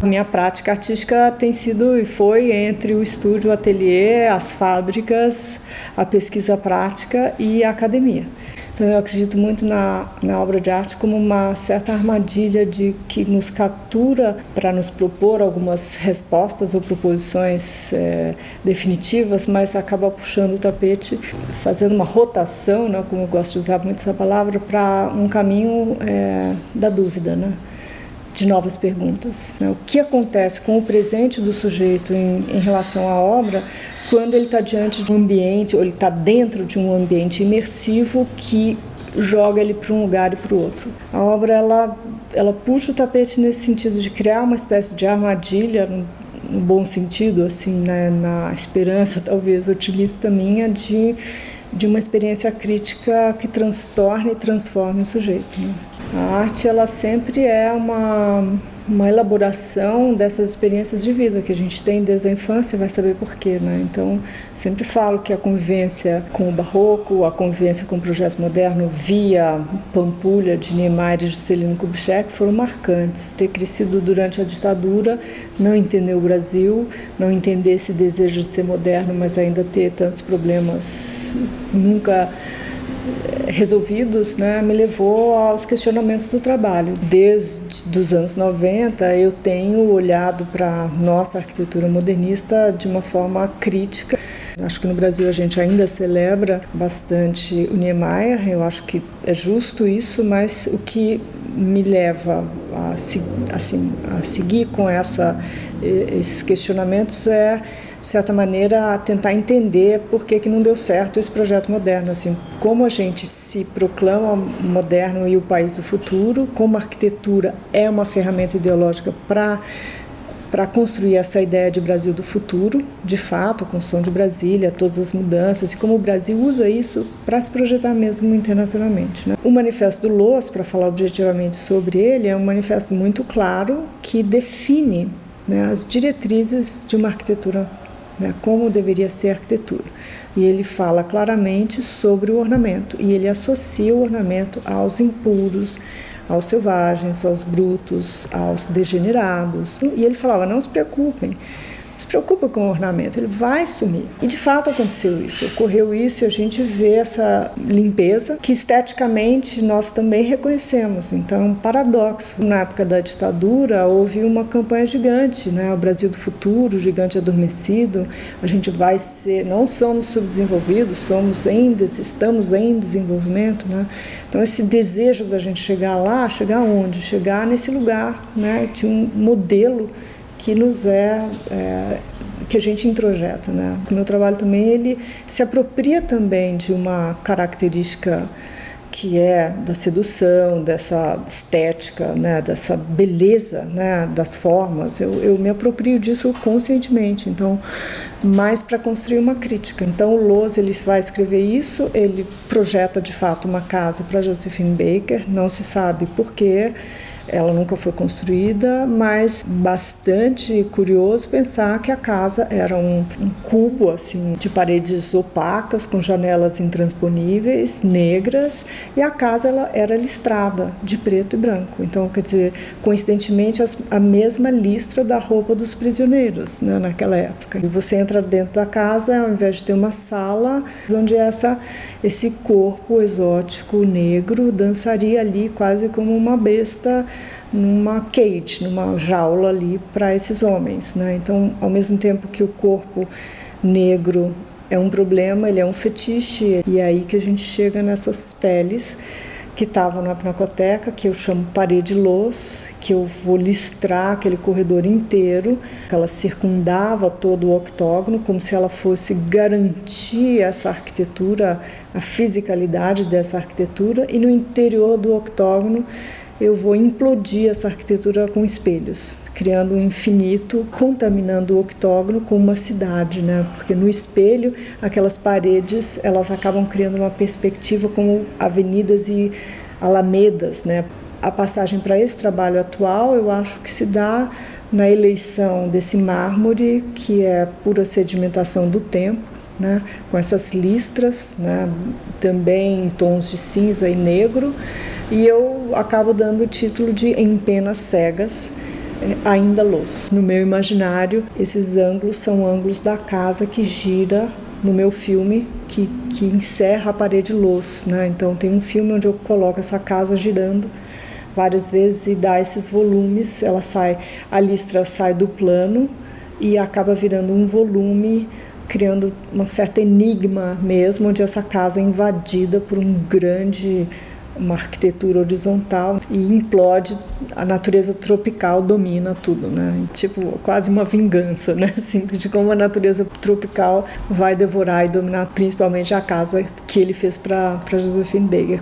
Minha prática artística tem sido e foi entre o estúdio, o ateliê, as fábricas, a pesquisa prática e a academia. Então eu acredito muito na obra de arte como uma certa armadilha que nos captura para nos propor algumas respostas ou proposições definitivas, mas acaba puxando o tapete, fazendo uma rotação, né, como eu gosto de usar muito essa palavra, para um caminho da dúvida, né, de novas perguntas. Né? O que acontece com o presente do sujeito em relação à obra quando ele está diante de um ambiente, ou ele está dentro de um ambiente imersivo que joga ele para um lugar e para o outro. A obra ela puxa o tapete nesse sentido de criar uma espécie de armadilha, no bom sentido, assim, né, na esperança talvez otimista minha de uma experiência crítica que transtorne e transforme o sujeito. Né? A arte ela sempre é uma elaboração dessas experiências de vida que a gente tem desde a infância, vai saber por quê, né? Então, sempre falo que a convivência com o barroco, a convivência com o projeto moderno via Pampulha, de Niemeyer e Juscelino Kubitschek foram marcantes. Ter crescido durante a ditadura, não entender o Brasil, não entender esse desejo de ser moderno, mas ainda ter tantos problemas nunca resolvidos, né, me levou aos questionamentos do trabalho. Desde os anos 90 eu tenho olhado para a nossa arquitetura modernista de uma forma crítica. Acho que no Brasil a gente ainda celebra bastante o Niemeyer, eu acho que é justo isso, mas o que me leva a seguir com esses questionamentos é, de certa maneira, tentar entender por que não deu certo esse projeto moderno. Assim, como a gente se proclama moderno e o país do futuro, como a arquitetura é uma ferramenta ideológica para construir essa ideia de Brasil do futuro, de fato, a construção de Brasília, todas as mudanças, e como o Brasil usa isso para se projetar mesmo internacionalmente. Né? O Manifesto do Loos, para falar objetivamente sobre ele, é um manifesto muito claro que define, né, as diretrizes de uma arquitetura, né, como deveria ser a arquitetura. E ele fala claramente sobre o ornamento, e ele associa o ornamento aos impuros, aos selvagens, aos brutos, aos degenerados. E ele falava, não se preocupem, se preocupa com o ornamento, ele vai sumir. E de fato aconteceu isso, ocorreu isso, e a gente vê essa limpeza que esteticamente nós também reconhecemos. Então é um paradoxo. Na época da ditadura houve uma campanha gigante, né? O Brasil do futuro, o gigante adormecido, a gente vai ser, não somos subdesenvolvidos, estamos em desenvolvimento, né? Então esse desejo da gente chegar lá, chegar onde? Chegar nesse lugar, né, de um modelo que nos que a gente introjeta, né? O meu trabalho também, ele se apropria também de uma característica que é da sedução, dessa estética, né? Dessa beleza, né? Das formas. Eu me aproprio disso conscientemente, então, mais para construir uma crítica. Então o Loos, ele vai escrever isso, ele projeta de fato uma casa para Josephine Baker, não se sabe por quê. Ela nunca foi construída, mas bastante curioso pensar que a casa era um cubo assim, de paredes opacas, com janelas intransponíveis, negras, e a casa ela era listrada de preto e branco. Então, quer dizer, coincidentemente, a mesma listra da roupa dos prisioneiros, né, naquela época. E você entra dentro da casa, ao invés de ter uma sala, onde esse corpo exótico negro dançaria ali quase como uma besta numa cage, numa jaula ali para esses homens, né? Então, ao mesmo tempo que o corpo negro é um problema, ele é um fetiche, e é aí que a gente chega nessas peles que estavam na Pinacoteca, que eu chamo parede Loos, que eu vou listrar aquele corredor inteiro, que ela circundava todo o octógono, como se ela fosse garantir essa arquitetura, a fisicalidade dessa arquitetura, e no interior do octógono eu vou implodir essa arquitetura com espelhos, criando um infinito, contaminando o octógono com uma cidade, né? Porque no espelho, aquelas paredes, elas acabam criando uma perspectiva como avenidas e alamedas, né? A passagem para esse trabalho atual, eu acho que se dá na eleição desse mármore, que é pura sedimentação do tempo, né? Com essas listras, né? Também em tons de cinza e negro, e eu acabo dando o título de Em Penas Cegas, ainda luz. No meu imaginário, esses ângulos são ângulos da casa que gira no meu filme, que encerra a parede luz, né? Então tem um filme onde eu coloco essa casa girando várias vezes e dá esses volumes, a listra sai do plano e acaba virando um volume, criando um certo enigma mesmo, onde essa casa é invadida por uma arquitetura horizontal e implode, a natureza tropical domina tudo, né? Tipo, quase uma vingança, né? Assim, de como a natureza tropical vai devorar e dominar principalmente a casa que ele fez para Josephine Baker.